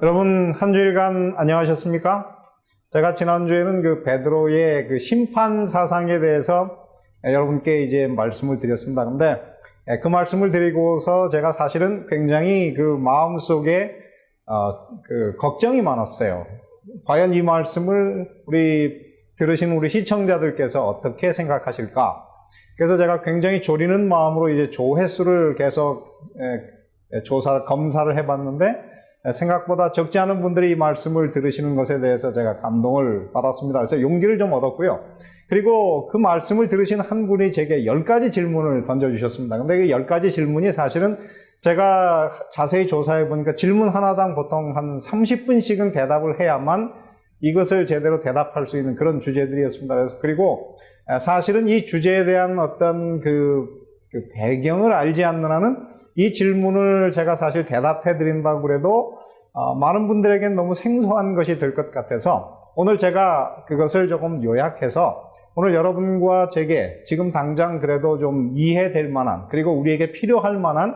여러분, 한 주일간 안녕하셨습니까? 제가 지난주에는 그 베드로의 그 심판 사상에 대해서 여러분께 이제 말씀을 드렸습니다. 근데 그 말씀을 드리고서 제가 사실은 굉장히 그 마음속에 그 걱정이 많았어요. 과연 이 말씀을 들으신 우리 시청자들께서 어떻게 생각하실까? 그래서 제가 굉장히 졸이는 마음으로 이제 조회수를 계속 검사를 해봤는데 생각보다 적지 않은 분들이 이 말씀을 들으시는 것에 대해서 제가 감동을 받았습니다. 그래서 용기를 좀 얻었고요. 그리고 그 말씀을 들으신 한 분이 제게 10가지 질문을 던져주셨습니다. 근데 그 10가지 질문이 사실은 제가 자세히 조사해 보니까 질문 하나당 보통 한 30분씩은 대답을 해야만 이것을 제대로 대답할 수 있는 그런 주제들이었습니다. 그리고 사실은 이 주제에 대한 어떤 그 배경을 알지 않는 한은 이 질문을 제가 사실 대답해 드린다고 그래도 많은 분들에겐 너무 생소한 것이 될 것 같아서 오늘 제가 그것을 조금 요약해서 오늘 여러분과 제게 지금 당장 그래도 좀 이해될 만한 그리고 우리에게 필요할 만한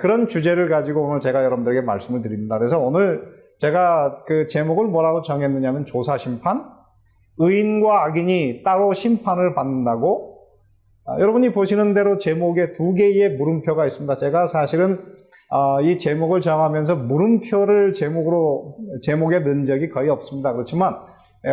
그런 주제를 가지고 오늘 제가 여러분들에게 말씀을 드립니다. 그래서 오늘 제가 그 제목을 뭐라고 정했느냐면 조사심판, 의인과 악인이 따로 심판을 받는다고. 여러분이 보시는 대로 제목에 2개의 물음표가 있습니다. 제가 사실은 이 제목을 정하면서 물음표를 제목에 넣은 적이 거의 없습니다. 그렇지만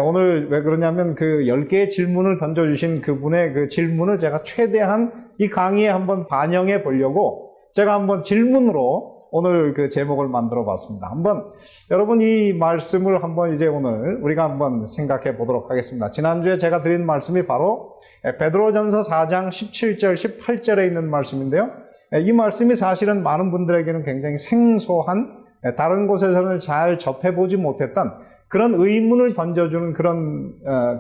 오늘 왜 그러냐면 그 10개의 질문을 던져주신 그분의 그 질문을 제가 최대한 이 강의에 한번 반영해 보려고 제가 한번 질문으로 오늘 그 제목을 만들어 봤습니다. 한번 여러분 이 말씀을 한번 이제 오늘 우리가 한번 생각해 보도록 하겠습니다. 지난주에 제가 드린 말씀이 바로 베드로전서 4장 17절, 18절에 있는 말씀인데요. 이 말씀이 사실은 많은 분들에게는 굉장히 생소한 다른 곳에서는 잘 접해보지 못했던 그런 의문을 던져주는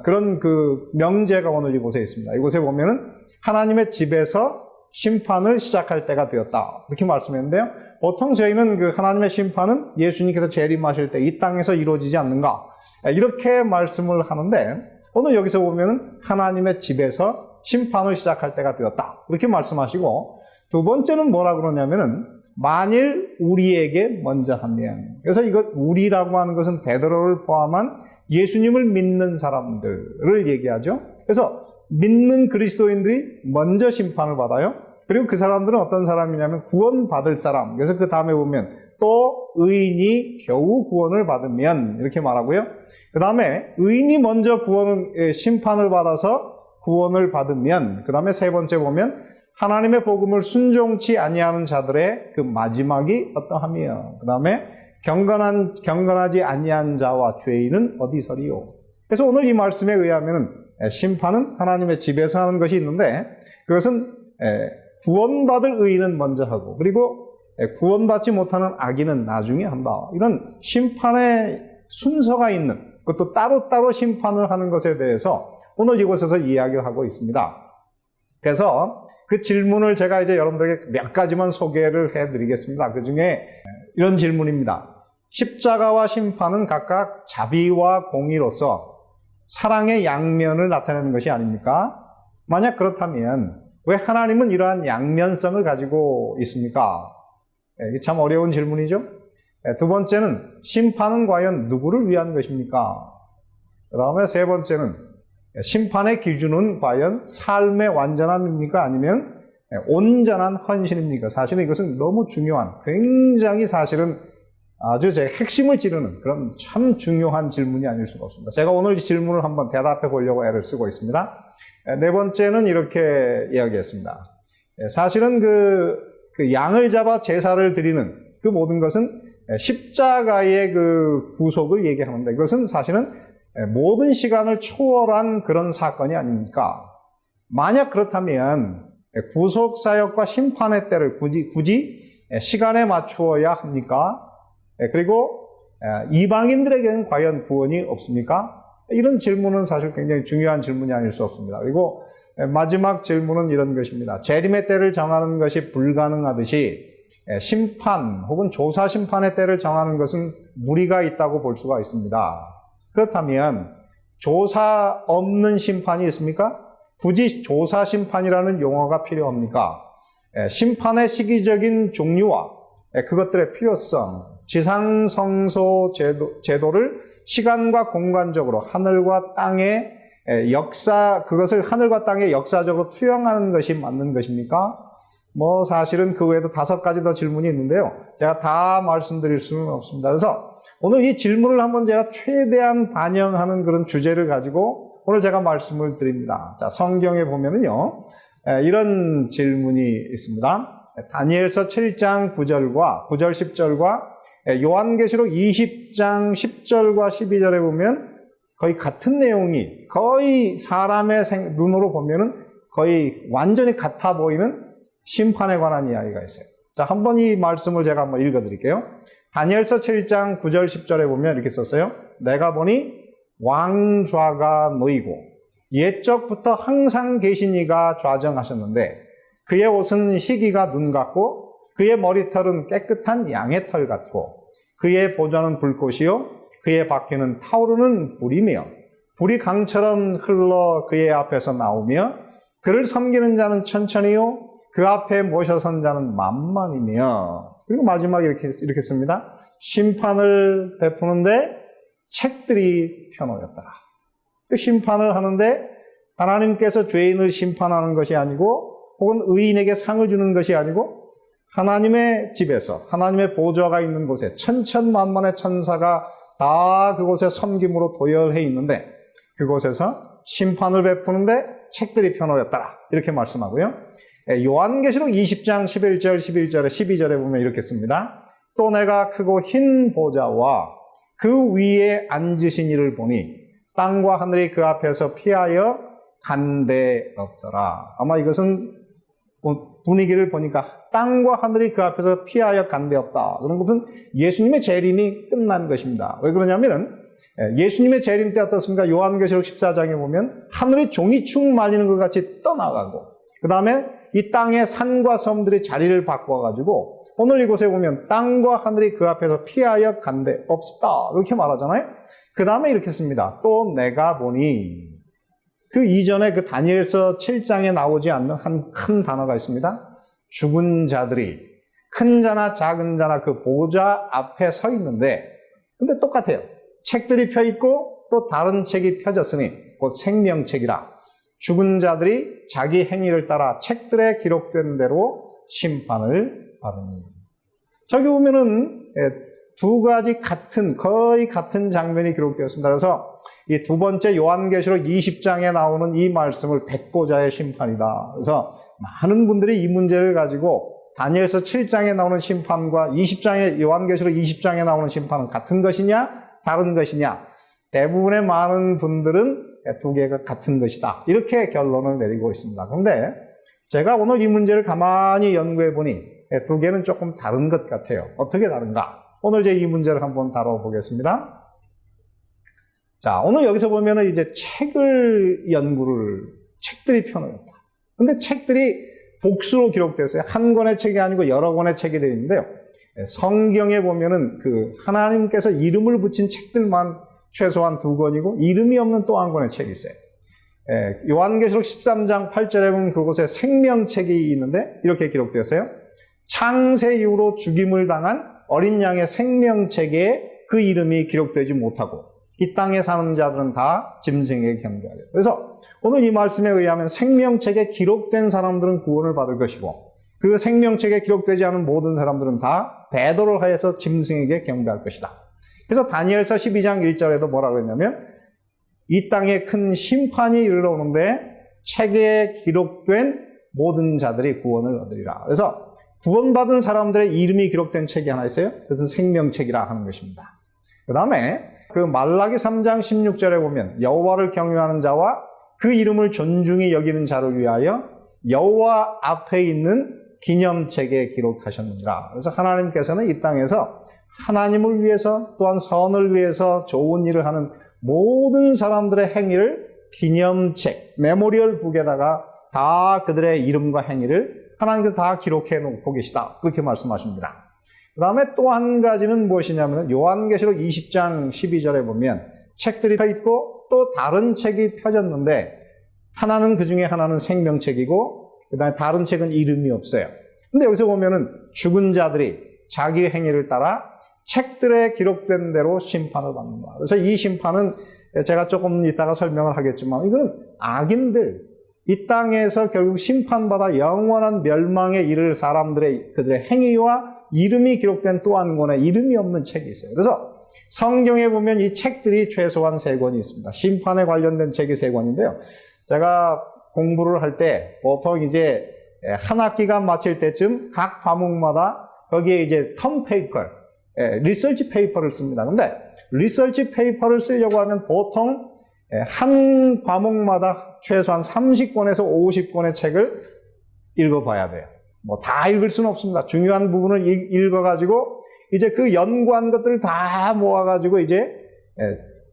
그런 그 명제가 오늘 이곳에 있습니다. 이곳에 보면은 하나님의 집에서 심판을 시작할 때가 되었다. 이렇게 말씀했는데요. 보통 저희는 그 하나님의 심판은 예수님께서 재림하실 때 이 땅에서 이루어지지 않는가? 이렇게 말씀을 하는데 오늘 여기서 보면은 하나님의 집에서 심판을 시작할 때가 되었다. 이렇게 말씀하시고 두 번째는 뭐라 그러냐면은 만일 우리에게 먼저 하면. 그래서 이것 우리라고 하는 것은 베드로를 포함한 예수님을 믿는 사람들을 얘기하죠. 그래서 믿는 그리스도인들이 먼저 심판을 받아요. 그리고 그 사람들은 어떤 사람이냐면 구원받을 사람. 그래서 그 다음에 보면 또 의인이 겨우 구원을 받으면 이렇게 말하고요. 그 다음에 의인이 먼저 심판을 받아서 구원을 받으면 그 다음에 세 번째 보면 하나님의 복음을 순종치 아니하는 자들의 그 마지막이 어떠하며 그 다음에 경건하지 아니한 자와 죄인은 어디서리요. 그래서 오늘 이 말씀에 의하면 심판은 하나님의 집에서 하는 것이 있는데 그것은 구원받을 의인은 먼저 하고 그리고 구원받지 못하는 악인은 나중에 한다. 이런 심판의 순서가 있는 그것도 따로따로 심판을 하는 것에 대해서 오늘 이곳에서 이야기를 하고 있습니다. 그래서 그 질문을 제가 이제 여러분들에게 몇 가지만 소개를 해드리겠습니다. 그 중에 이런 질문입니다. 십자가와 심판은 각각 자비와 공의로서 사랑의 양면을 나타내는 것이 아닙니까? 만약 그렇다면 왜 하나님은 이러한 양면성을 가지고 있습니까? 이게 참 어려운 질문이죠. 두 번째는 심판은 과연 누구를 위한 것입니까? 그 다음에 세 번째는 심판의 기준은 과연 삶의 완전함입니까? 아니면 온전한 헌신입니까? 사실은 이것은 너무 중요한 굉장히 사실은 아주 제 핵심을 찌르는 그런 참 중요한 질문이 아닐 수가 없습니다. 제가 오늘 이 질문을 한번 대답해 보려고 애를 쓰고 있습니다. 네 번째는 이렇게 이야기했습니다. 사실은 그 양을 잡아 제사를 드리는 그 모든 것은 십자가의 그 구속을 얘기하는데 이것은 사실은 모든 시간을 초월한 그런 사건이 아닙니까? 만약 그렇다면 구속사역과 심판의 때를 굳이 시간에 맞추어야 합니까? 그리고 이방인들에게는 과연 구원이 없습니까? 이런 질문은 사실 굉장히 중요한 질문이 아닐 수 없습니다. 그리고 마지막 질문은 이런 것입니다. 재림의 때를 정하는 것이 불가능하듯이 심판 혹은 조사 심판의 때를 정하는 것은 무리가 있다고 볼 수가 있습니다. 그렇다면 조사 없는 심판이 있습니까? 굳이 조사 심판이라는 용어가 필요합니까? 심판의 시기적인 종류와 그것들의 필요성, 지상성소 제도를 시간과 공간적으로 하늘과 땅의 그것을 하늘과 땅에 역사적으로 투영하는 것이 맞는 것입니까? 사실은 그 외에도 5가지 더 질문이 있는데요. 제가 다 말씀드릴 수는 없습니다. 그래서 오늘 이 질문을 한번 제가 최대한 반영하는 그런 주제를 가지고 오늘 제가 말씀을 드립니다. 자, 성경에 보면은요, 이런 질문이 있습니다. 다니엘서 7장 9절과 9절 10절과 요한계시록 20장 10절과 12절에 보면 거의 같은 내용이 거의 사람의 눈으로 보면은 거의 완전히 같아 보이는 심판에 관한 이야기가 있어요. 자, 한번 이 말씀을 제가 한번 읽어드릴게요. 다니엘서 7장 9절 10절에 보면 이렇게 썼어요. 내가 보니 왕좌가 놓이고 옛적부터 항상 계신 이가 좌정하셨는데 그의 옷은 희기가 눈 같고 그의 머리털은 깨끗한 양의 털 같고 그의 보좌는 불꽃이요 그의 바퀴는 타오르는 불이며 불이 강처럼 흘러 그의 앞에서 나오며 그를 섬기는 자는 천천히요 그 앞에 모셔선 자는 만만이며 그리고 마지막에 이렇게 씁니다. 심판을 베푸는데 책들이 펴놓였더라. 그 심판을 하는데 하나님께서 죄인을 심판하는 것이 아니고 혹은 의인에게 상을 주는 것이 아니고 하나님의 집에서 하나님의 보좌가 있는 곳에 천천만만의 천사가 다 그곳에 섬김으로 도열해 있는데 그곳에서 심판을 베푸는데 책들이 펴놓였더라. 이렇게 말씀하고요. 요한계시록 20장 11절, 11절에 12절에 보면 이렇게 씁니다. 또 내가 크고 흰 보좌와 그 위에 앉으신 이를 보니 땅과 하늘이 그 앞에서 피하여 간데 없더라. 아마 이것은 분위기를 보니까 땅과 하늘이 그 앞에서 피하여 간데 없다. 그런 것은 예수님의 재림이 끝난 것입니다. 왜 그러냐면은 예수님의 재림 때 어떻습니까? 요한계시록 14장에 보면 하늘이 종이축 말리는 것 같이 떠나가고 그 다음에 이 땅의 산과 섬들이 자리를 바꿔가지고 오늘 이곳에 보면 땅과 하늘이 그 앞에서 피하여 간데 없다 이렇게 말하잖아요. 그 다음에 이렇게 씁니다. 또 내가 보니 그 이전에 그 다니엘서 7장에 나오지 않는 한 단어가 있습니다. 죽은 자들이 큰 자나 작은 자나 그 보좌 앞에 서 있는데 근데 똑같아요. 책들이 펴 있고 또 다른 책이 펴졌으니 곧 생명책이라 죽은 자들이 자기 행위를 따라 책들에 기록된 대로 심판을 받으니. 저기 보면은 2가지 거의 같은 장면이 기록되었습니다. 그래서 이 2번째 요한계시록 20장에 나오는 이 말씀을 백보자의 심판이다. 그래서 많은 분들이 이 문제를 가지고 다니엘서 7장에 나오는 심판과 요한계시록 20장에 나오는 심판은 같은 것이냐 다른 것이냐 대부분의 많은 분들은 2개가 같은 것이다. 이렇게 결론을 내리고 있습니다. 그런데 제가 오늘 이 문제를 가만히 연구해 보니 2개는 조금 다른 것 같아요. 어떻게 다른가? 오늘 제 이 문제를 한번 다뤄보겠습니다. 자, 오늘 여기서 보면은 이제 책들이 펴놓였다. 근데 책들이 복수로 기록됐어요. 한 권의 책이 아니고 여러 권의 책이 되어 있는데요. 성경에 보면은 그 하나님께서 이름을 붙인 책들만 최소한 2권이고 이름이 없는 또 한 권의 책이 있어요. 요한계시록 13장 8절에 보면 그곳에 생명책이 있는데 이렇게 기록되었어요. 창세 이후로 죽임을 당한 어린 양의 생명책에 그 이름이 기록되지 못하고 이 땅에 사는 자들은 다 짐승에게 경배하리라. 그래서 오늘 이 말씀에 의하면 생명책에 기록된 사람들은 구원을 받을 것이고 그 생명책에 기록되지 않은 모든 사람들은 다 배도를 하여서 짐승에게 경배할 것이다. 그래서 다니엘서 12장 1절에도 뭐라고 했냐면 이 땅에 큰 심판이 이르러오는데 책에 기록된 모든 자들이 구원을 얻으리라. 그래서 구원받은 사람들의 이름이 기록된 책이 하나 있어요. 그것은 생명책이라 하는 것입니다. 그 다음에 그 말라기 3장 16절에 보면 여호와를 경외하는 자와 그 이름을 존중히 여기는 자를 위하여 여호와 앞에 있는 기념책에 기록하셨느니라. 그래서 하나님께서는 이 땅에서 하나님을 위해서 또한 선을 위해서 좋은 일을 하는 모든 사람들의 행위를 기념책, 메모리얼 북에다가 다 그들의 이름과 행위를 하나님께서 다 기록해 놓고 계시다. 그렇게 말씀하십니다. 그 다음에 또 한 가지는 무엇이냐면 요한계시록 20장 12절에 보면 책들이 펴있고 또 다른 책이 펴졌는데 하나는 그 중에 하나는 생명책이고 그 다음에 다른 책은 이름이 없어요. 근데 여기서 보면은 죽은 자들이 자기 행위를 따라 책들에 기록된 대로 심판을 받는다. 그래서 이 심판은 제가 조금 이따가 설명을 하겠지만 이건 악인들, 이 땅에서 결국 심판받아 영원한 멸망에 이를 사람들의 그들의 행위와 이름이 기록된 또 한 권의 이름이 없는 책이 있어요. 그래서 성경에 보면 이 책들이 최소한 3권이 있습니다. 심판에 관련된 책이 3권인데요. 제가 공부를 할 때 보통 이제 한 학기가 마칠 때쯤 각 과목마다 거기에 이제 텀 페이퍼, 리서치 페이퍼를 씁니다. 근데 리서치 페이퍼를 쓰려고 하면 보통 한 과목마다 최소한 30권에서 50권의 책을 읽어봐야 돼요. 뭐 다 읽을 수는 없습니다. 중요한 부분을 읽어가지고 이제 그 연구한 것들을 다 모아가지고 이제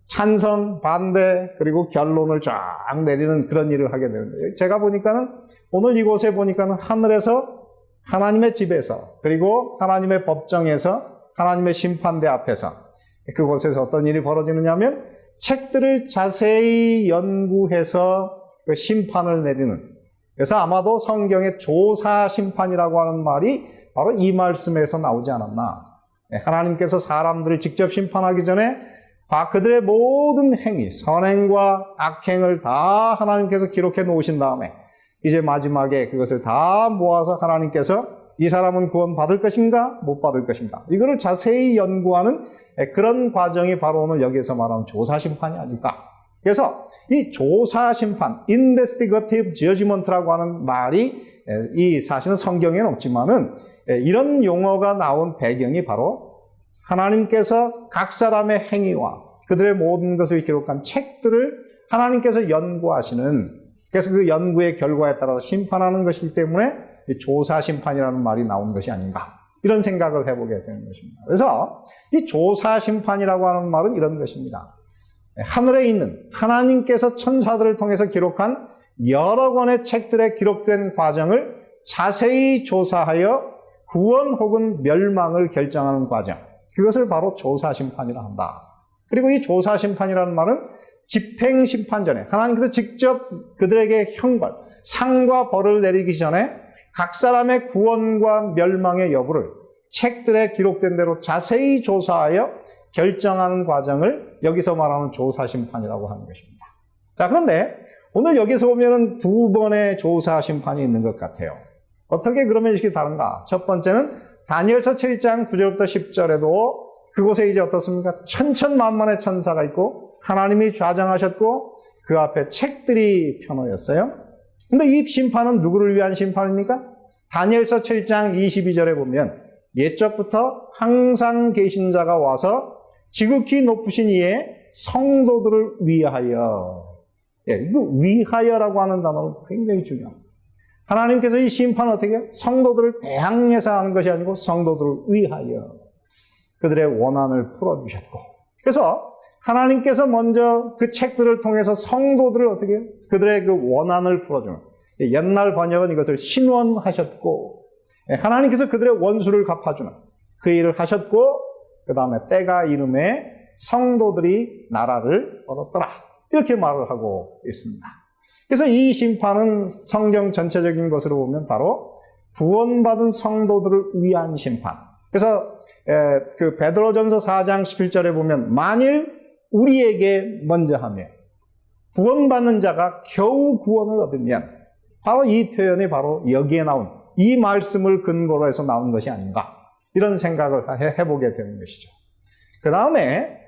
찬성, 반대, 그리고 결론을 쫙 내리는 그런 일을 하게 되는데, 제가 보니까는 오늘 이곳에 보니까는 하늘에서 하나님의 집에서 그리고 하나님의 법정에서 하나님의 심판대 앞에서 그곳에서 어떤 일이 벌어지느냐면 책들을 자세히 연구해서 그 심판을 내리는, 그래서 아마도 성경의 조사 심판이라고 하는 말이 바로 이 말씀에서 나오지 않았나. 하나님께서 사람들을 직접 심판하기 전에 그들의 모든 행위, 선행과 악행을 다 하나님께서 기록해 놓으신 다음에 이제 마지막에 그것을 다 모아서 하나님께서 이 사람은 구원 받을 것인가 못 받을 것인가 이거를 자세히 연구하는 그런 과정이 바로 오늘 여기에서 말하는 조사 심판이 아닐까. 그래서 이 조사 심판, investigative judgment라고 하는 말이 이 사실은 성경에는 없지만은 이런 용어가 나온 배경이 바로 하나님께서 각 사람의 행위와 그들의 모든 것을 기록한 책들을 하나님께서 연구하시는, 그래서 그 연구의 결과에 따라서 심판하는 것이기 때문에 조사 심판이라는 말이 나온 것이 아닌가, 이런 생각을 해보게 되는 것입니다. 그래서 이 조사 심판이라고 하는 말은 이런 것입니다. 하늘에 있는 하나님께서 천사들을 통해서 기록한 여러 권의 책들에 기록된 과정을 자세히 조사하여 구원 혹은 멸망을 결정하는 과정, 그것을 바로 조사 심판이라 한다. 그리고 이 조사 심판이라는 말은 집행 심판 전에 하나님께서 직접 그들에게 형벌, 상과 벌을 내리기 전에 각 사람의 구원과 멸망의 여부를 책들에 기록된 대로 자세히 조사하여 결정하는 과정을 여기서 말하는 조사 심판이라고 하는 것입니다. 자, 그런데 오늘 여기서 보면은 2번의 조사 심판이 있는 것 같아요. 어떻게 그러면 이렇게 다른가? 첫 번째는 다니엘서 7장 9절부터 10절에도 그곳에 이제 어떻습니까? 천천만만의 천사가 있고 하나님이 좌정하셨고 그 앞에 책들이 펴놓였어요. 근데 이 심판은 누구를 위한 심판입니까? 다니엘서 7장 22절에 보면 옛적부터 항상 계신 자가 와서 지극히 높으신 이의 성도들을 위하여. 이거 위하여라고 하는 단어는 굉장히 중요합니다. 하나님께서 이 심판을 어떻게 해요? 성도들을 대항해서 하는 것이 아니고 성도들을 위하여 그들의 원한을 풀어주셨고, 그래서 하나님께서 먼저 그 책들을 통해서 성도들을 어떻게 해요? 그들의 그 원한을 풀어주는, 옛날 번역은 이것을 신원하셨고, 하나님께서 그들의 원수를 갚아주는 그 일을 하셨고, 그 다음에 때가 이름에 성도들이 나라를 얻었더라, 이렇게 말을 하고 있습니다. 그래서 이 심판은 성경 전체적인 것으로 보면 바로 구원받은 성도들을 위한 심판. 그래서 그 베드로전서 4장 11절에 보면 만일 우리에게 먼저 하며 구원받는 자가 겨우 구원을 얻으면, 바로 이 표현이 바로 여기에 나온 이 말씀을 근거로 해서 나온 것이 아닌가, 이런 생각을 해보게 되는 것이죠. 그 다음에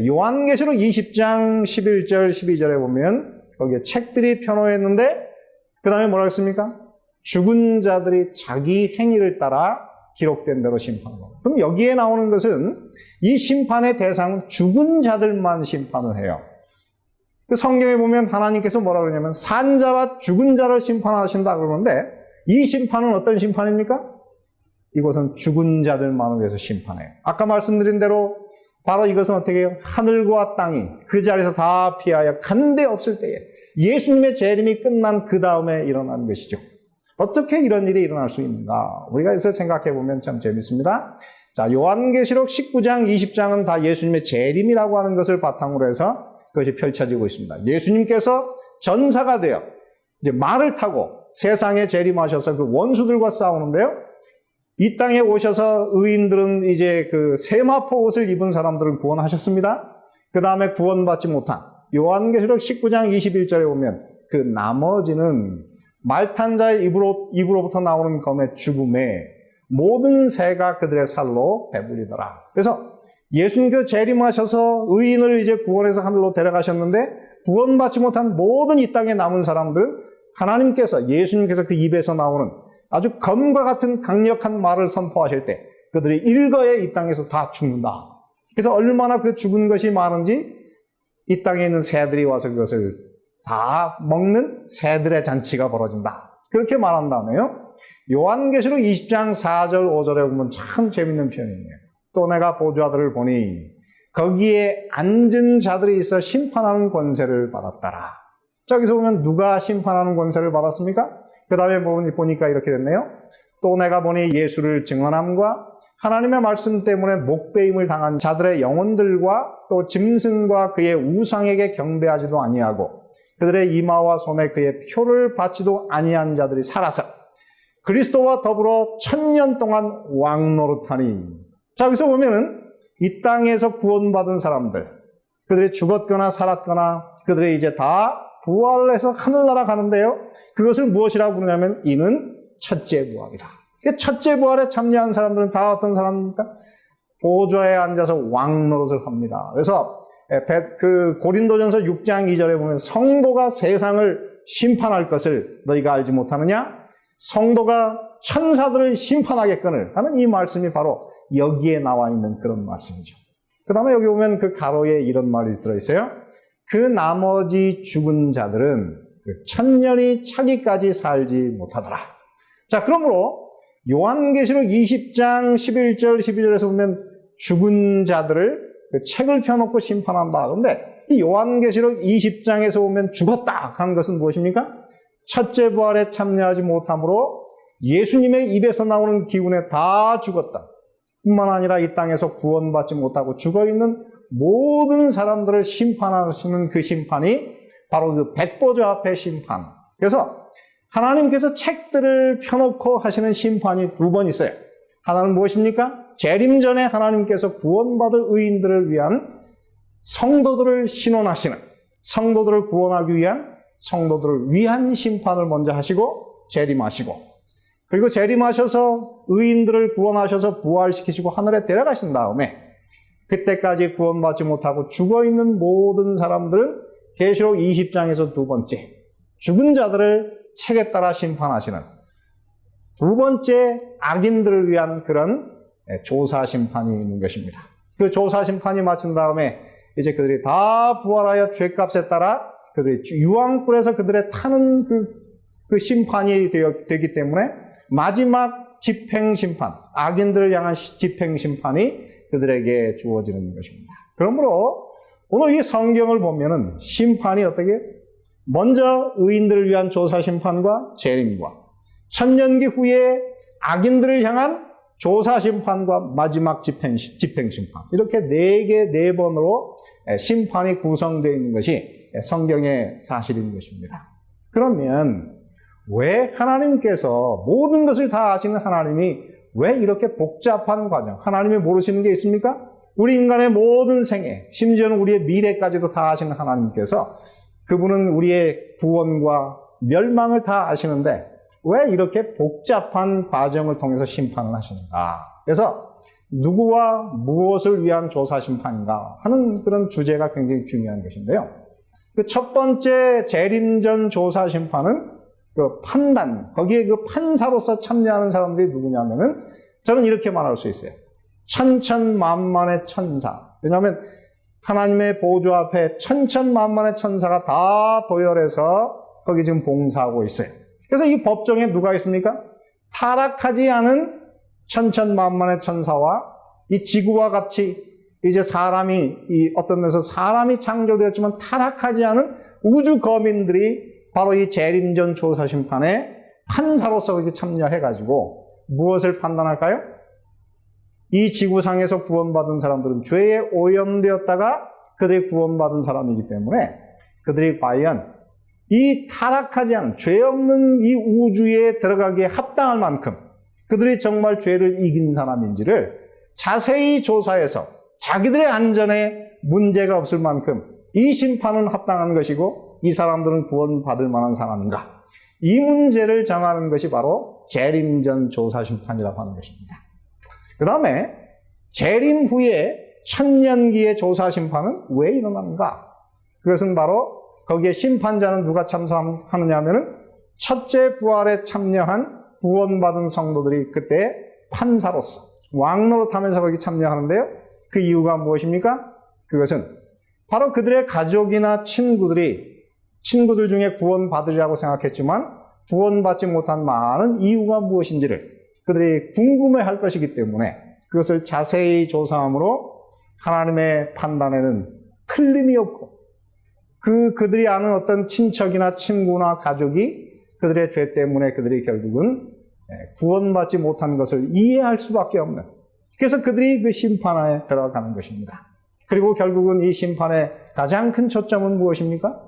요한계시록 20장 11절 12절에 보면 거기에 책들이 펴놓였는데 그 다음에 뭐라고 했습니까? 죽은 자들이 자기 행위를 따라 기록된 대로 심판하고. 그럼 여기에 나오는 것은 이 심판의 대상은 죽은 자들만 심판을 해요. 그 성경에 보면 하나님께서 뭐라고 그러냐면 산자와 죽은 자를 심판하신다 그러는데, 이 심판은 어떤 심판입니까? 이것은 죽은 자들만을 위해서 심판해요. 아까 말씀드린 대로 바로 이것은 어떻게 해요? 하늘과 땅이 그 자리에서 다 피하여 간데 없을 때에 예수님의 재림이 끝난 그 다음에 일어난 것이죠. 어떻게 이런 일이 일어날 수 있는가? 우리가 그래서 생각해 보면 참 재밌습니다. 자, 요한계시록 19장, 20장은 다 예수님의 재림이라고 하는 것을 바탕으로 해서 그것이 펼쳐지고 있습니다. 예수님께서 전사가 되어 이제 말을 타고 세상에 재림하셔서 그 원수들과 싸우는데요. 이 땅에 오셔서 의인들은 이제 그 세마포 옷을 입은 사람들을 구원하셨습니다. 그 다음에 구원받지 못한 요한계시록 19장 21절에 보면 그 나머지는 말탄 자의 입으로부터 나오는 검의 죽음에 모든 새가 그들의 살로 배불리더라. 그래서 예수님께서 재림하셔서 의인을 이제 구원해서 하늘로 데려가셨는데 구원받지 못한 모든 이 땅에 남은 사람들은 하나님께서 예수님께서 그 입에서 나오는 아주 검과 같은 강력한 말을 선포하실 때 그들이 일거에 이 땅에서 다 죽는다. 그래서 얼마나 그 죽은 것이 많은지 이 땅에 있는 새들이 와서 그것을 다 먹는 새들의 잔치가 벌어진다. 그렇게 말한 다음에요. 요한계시록 20장 4절 5절에 보면 참 재밌는 표현이에요. 또 내가 보좌들을 보니 거기에 앉은 자들이 있어 심판하는 권세를 받았더라. 저기서 보면 누가 심판하는 권세를 받았습니까? 그 다음에 보니까 이렇게 됐네요. 또 내가 보니 예수를 증언함과 하나님의 말씀 때문에 목배임을 당한 자들의 영혼들과 또 짐승과 그의 우상에게 경배하지도 아니하고 그들의 이마와 손에 그의 표를 받지도 아니한 자들이 살아서 그리스도와 더불어 1000년 동안 왕노릇하니. 자, 여기서 보면은 이 땅에서 구원받은 사람들, 그들이 죽었거나 살았거나 그들이 이제 다 부활을 해서 하늘나라 가는데요. 그것을 무엇이라고 부르냐면 이는 첫째 부활이다. 첫째 부활에 참여한 사람들은 다 어떤 사람입니까? 보좌에 앉아서 왕노릇을 합니다. 그래서 그 고린도전서 6장 2절에 보면 성도가 세상을 심판할 것을 너희가 알지 못하느냐? 성도가 천사들을 심판하겠거늘 하는 이 말씀이 바로 여기에 나와 있는 그런 말씀이죠. 그 다음에 여기 보면 그 가로에 이런 말이 들어있어요. 그 나머지 죽은 자들은 그 1000년이 차기까지 살지 못하더라. 자, 그러므로 요한계시록 20장 11절 12절에서 보면 죽은 자들을 그 책을 펴놓고 심판한다. 그런데 이 요한계시록 20장에서 보면 죽었다 한 것은 무엇입니까? 첫째 부활에 참여하지 못함으로 예수님의 입에서 나오는 기운에 다 죽었다. 뿐만 아니라 이 땅에서 구원받지 못하고 죽어있는 모든 사람들을 심판하시는 그 심판이 바로 그 백보좌 앞의 심판. 그래서 하나님께서 책들을 펴놓고 하시는 심판이 두 번 있어요. 하나는 무엇입니까? 재림 전에 하나님께서 구원받을 의인들을 위한 성도들을 신원하시는, 성도들을 구원하기 위한 성도들을 위한 심판을 먼저 하시고 재림하시고, 그리고 재림하셔서 의인들을 구원하셔서 부활시키시고 하늘에 데려가신 다음에 그때까지 구원받지 못하고 죽어있는 모든 사람들을 계시록 20장에서 두 번째 죽은 자들을 책에 따라 심판하시는 두 번째 악인들을 위한 그런 조사 심판이 있는 것입니다. 그 조사 심판이 마친 다음에 이제 그들이 다 부활하여 죄값에 따라 그들이 유황불에서 그들의 타는 그 심판이 되기 때문에 마지막 집행심판, 악인들을 향한 집행심판이 그들에게 주어지는 것입니다. 그러므로 오늘 이 성경을 보면은 심판이 어떻게? 먼저 의인들을 위한 조사심판과 재림과 1000년기 후에 악인들을 향한 조사심판과 마지막 집행심판, 이렇게 4번으로 심판이 구성되어 있는 것이 성경의 사실인 것입니다. 그러면 왜 하나님께서 모든 것을 다 아시는 하나님이 왜 이렇게 복잡한 과정, 하나님이 모르시는 게 있습니까? 우리 인간의 모든 생애, 심지어는 우리의 미래까지도 다 아시는 하나님께서 그분은 우리의 구원과 멸망을 다 아시는데 왜 이렇게 복잡한 과정을 통해서 심판을 하시는가? 그래서 누구와 무엇을 위한 조사심판인가 하는 그런 주제가 굉장히 중요한 것인데요. 그 첫 번째 재림전 조사심판은 그 판단, 거기에 그 판사로서 참여하는 사람들이 누구냐면은 저는 이렇게 말할 수 있어요. 천천만만의 천사. 왜냐하면 하나님의 보좌 앞에 천천만만의 천사가 다 도열해서 거기 지금 봉사하고 있어요. 그래서 이 법정에 누가 있습니까? 타락하지 않은 천천만만의 천사와 이 지구와 같이 이제 사람이 어떤 면에서 사람이 창조되었지만 타락하지 않은 우주 거민들이 바로 이 재림전 조사심판에 판사로서 이렇게 참여해가지고 무엇을 판단할까요? 이 지구상에서 구원받은 사람들은 죄에 오염되었다가 그들이 구원받은 사람이기 때문에 그들이 과연 이 타락하지 않은 죄 없는 이 우주에 들어가기에 합당할 만큼 그들이 정말 죄를 이긴 사람인지를 자세히 조사해서 자기들의 안전에 문제가 없을 만큼 이 심판은 합당한 것이고 이 사람들은 구원받을 만한 사람인가, 이 문제를 정하는 것이 바로 재림전 조사심판이라고 하는 것입니다. 그 다음에 재림 후에 천년기의 조사심판은 왜 일어나는가? 그것은 바로 거기에 심판자는 누가 참석하느냐 하면은 첫째 부활에 참여한 구원받은 성도들이 그때 판사로서 왕노릇하면서 거기 참여하는데요. 그 이유가 무엇입니까? 그것은 바로 그들의 가족이나 친구들 중에 구원받으리라고 생각했지만 구원받지 못한 많은 이유가 무엇인지를 그들이 궁금해할 것이기 때문에 그것을 자세히 조사함으로 하나님의 판단에는 틀림이 없고 그들이 아는 어떤 친척이나 친구나 가족이 그들의 죄 때문에 그들이 결국은 구원받지 못한 것을 이해할 수밖에 없는, 그래서 그들이 그 심판에 들어가는 것입니다. 그리고 결국은 이 심판의 가장 큰 초점은 무엇입니까?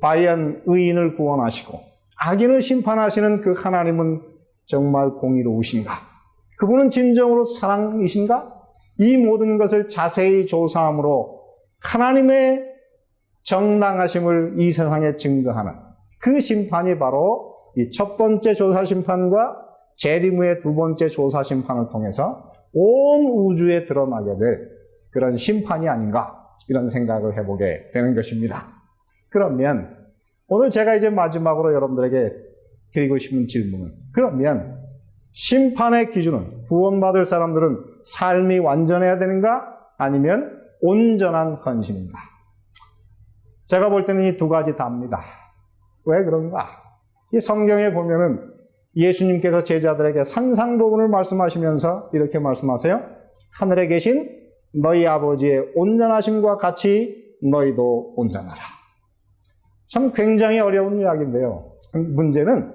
과연 의인을 구원하시고 악인을 심판하시는 그 하나님은 정말 공의로우신가? 그분은 진정으로 사랑이신가? 이 모든 것을 자세히 조사함으로 하나님의 정당하심을 이 세상에 증거하는 그 심판이 바로 이 첫 번째 조사심판과 재림 후의 두 번째 조사심판을 통해서 온 우주에 드러나게 될 그런 심판이 아닌가, 이런 생각을 해보게 되는 것입니다. 그러면 오늘 제가 이제 마지막으로 여러분들에게 드리고 싶은 질문은, 그러면 심판의 기준은 구원받을 사람들은 삶이 완전해야 되는가, 아니면 온전한 헌신인가? 제가 볼 때는 이 두 가지 다입니다. 왜 그런가? 이 성경에 보면은 예수님께서 제자들에게 산상복음을 말씀하시면서 이렇게 말씀하세요. 하늘에 계신 너희 아버지의 온전하심과 같이 너희도 온전하라. 참 굉장히 어려운 이야기인데요. 문제는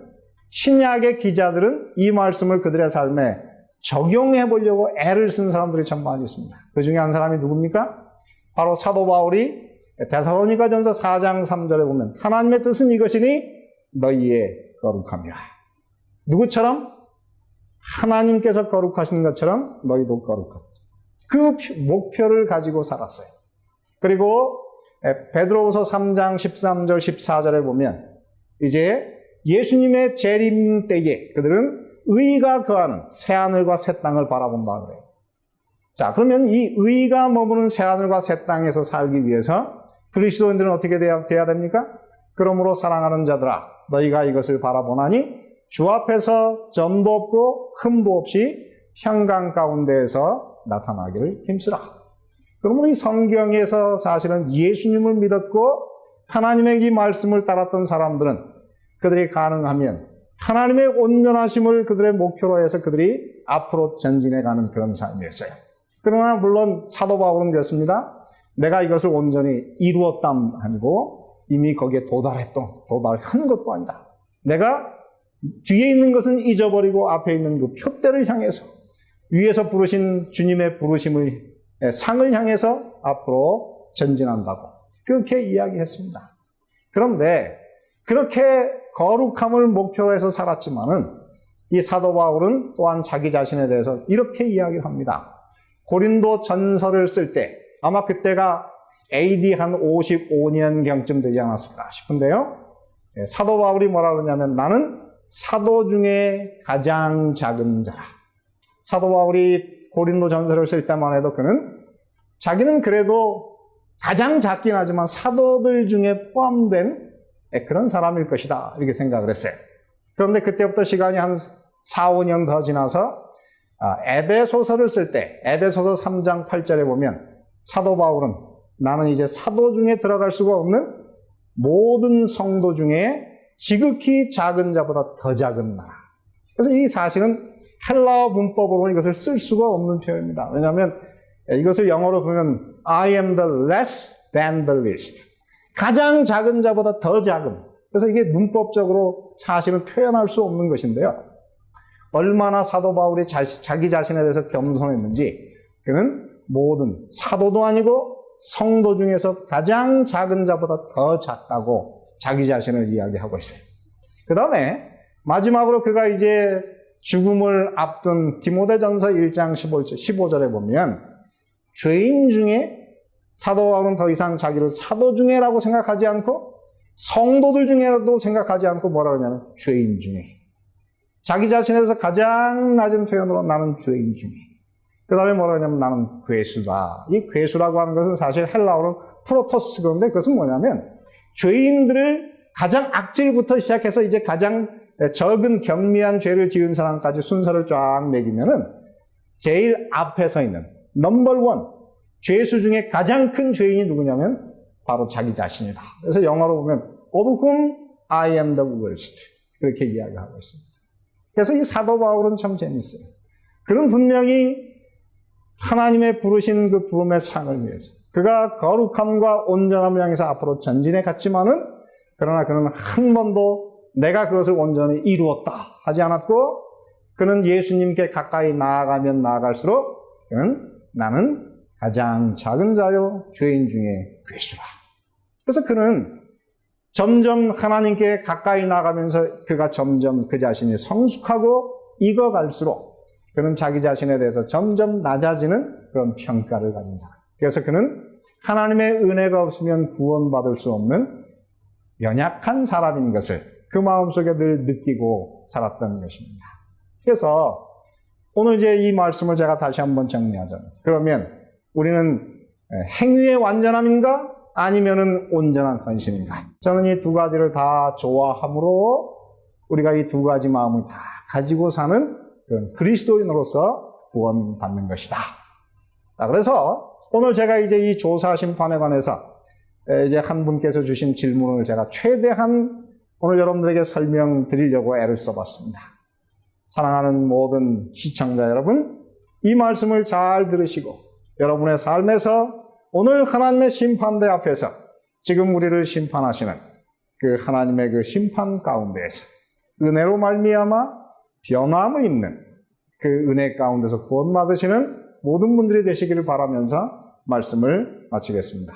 신약의 기자들은 이 말씀을 그들의 삶에 적용해 보려고 애를 쓴 사람들이 참 많이 있습니다. 그 중에 한 사람이 누굽니까? 바로 사도 바울이 데살로니가전서 4장 3절에 보면 하나님의 뜻은 이것이니 너희의 거룩함이라. 누구처럼? 하나님께서 거룩하신 것처럼 너희도 거룩하다. 그 목표를 가지고 살았어요. 그리고 베드로후서 3장 13절 14절에 보면 이제 예수님의 재림 때에 그들은 의가 거하는 새하늘과 새 땅을 바라본다 그래요. 자, 그러면 이 의가 머무는 새하늘과 새 땅에서 살기 위해서 그리스도인들은 어떻게 돼야 됩니까? 그러므로 사랑하는 자들아, 너희가 이것을 바라보나니 주 앞에서 점도 없고 흠도 없이 형강 가운데에서 나타나기를 힘쓰라. 그러므로 이 성경에서 사실은 예수님을 믿었고 하나님의 이 말씀을 따랐던 사람들은 그들이 가능하면 하나님의 온전하심을 그들의 목표로 해서 그들이 앞으로 전진해가는 그런 삶이었어요. 그러나 물론 사도 바울은 그렇습니다. 내가 이것을 온전히 이루었담 아니고 이미 거기에 도달한 것도 아니다. 내가 뒤에 있는 것은 잊어버리고 앞에 있는 그 표대를 향해서 위에서 부르신 주님의 부르심을 상을 향해서 앞으로 전진한다고 그렇게 이야기했습니다. 그런데 그렇게 거룩함을 목표로 해서 살았지만은 이 사도 바울은 또한 자기 자신에 대해서 이렇게 이야기를 합니다. 고린도 전서를 쓸 때 아마 그때가 AD 한 55년경쯤 되지 않았을까 싶은데요. 사도 바울이 뭐라 그러냐면 나는 사도 중에 가장 작은 자라. 사도 바울이 고린도 전서를 쓸 때만 해도 자기는 그래도 가장 작긴 하지만 사도들 중에 포함된 그런 사람일 것이다, 이렇게 생각을 했어요. 그런데 그때부터 시간이 한 4, 5년 더 지나서 에베소서를 쓸 때 에베소서 3장 8절에 보면 사도 바울은 나는 이제 사도 중에 들어갈 수가 없는 모든 성도 중에 지극히 작은 자보다 더 작은 나라. 그래서 이 사실은 헬라어 문법으로 이것을 쓸 수가 없는 표현입니다. 왜냐하면 이것을 영어로 보면 I am the less than the least. 가장 작은 자보다 더 작은. 그래서 이게 문법적으로 사실은 표현할 수 없는 것인데요. 얼마나 사도 바울이 자기 자신에 대해서 겸손했는지 그는 모든 사도도 아니고 성도 중에서 가장 작은 자보다 더 작다고 자기 자신을 이야기하고 있어요. 그 다음에 마지막으로 그가 이제 죽음을 앞둔 디모데전서 1장 15절에 보면 죄인 중에 사도 바울은 더 이상 자기를 사도 중에라고 생각하지 않고 성도들 중에도 생각하지 않고 뭐라 그러냐면 죄인 중에. 자기 자신에 대해서 가장 낮은 표현으로 나는 죄인 중에. 그 다음에 뭐라 그러냐면 나는 괴수다. 이 괴수라고 하는 것은 사실 헬라어로 프로토스 그런데 그것은 뭐냐면 죄인들을 가장 악질부터 시작해서 이제 가장 적은 경미한 죄를 지은 사람까지 순서를 쫙 매기면은 제일 앞에 서 있는 넘버 원 죄수 중에 가장 큰 죄인이 누구냐면 바로 자기 자신이다. 그래서 영어로 보면 of whom I am the worst 그렇게 이야기하고 있습니다. 그래서 이 사도 바울은 참 재밌어요. 그는 분명히 하나님의 부르신 그 부름의 상을 위해서 그가 거룩함과 온전함을 향해서 앞으로 전진해 갔지만은 그러나 그는 한 번도 내가 그것을 온전히 이루었다 하지 않았고 그는 예수님께 가까이 나아가면 나아갈수록 그는 나는 가장 작은 자요 죄인 중에 괴수라. 그래서 그는 점점 하나님께 가까이 나가면서 그가 점점 그 자신이 성숙하고 익어갈수록 그는 자기 자신에 대해서 점점 낮아지는 그런 평가를 가진 사람. 그래서 그는 하나님의 은혜가 없으면 구원받을 수 없는 연약한 사람인 것을 그 마음속에 늘 느끼고 살았던 것입니다. 그래서 오늘 이제 이 말씀을 제가 다시 한번 정리하자면 그러면 우리는 행위의 완전함인가 아니면은 온전한 헌신인가? 저는 이 두 가지를 다 좋아함으로 우리가 이 두 가지 마음을 다 가지고 사는 그런 그리스도인으로서 구원받는 것이다. 자, 그래서 오늘 제가 이제 이 조사 심판에 관해서 이제 한 분께서 주신 질문을 제가 최대한 오늘 여러분들에게 설명드리려고 애를 써봤습니다. 사랑하는 모든 시청자 여러분, 이 말씀을 잘 들으시고 여러분의 삶에서 오늘 하나님의 심판대 앞에서 지금 우리를 심판하시는 그 하나님의 그 심판 가운데에서 은혜로 말미암아 변함을 입는 그 은혜 가운데서 구원받으시는 모든 분들이 되시기를 바라면서 말씀을 마치겠습니다.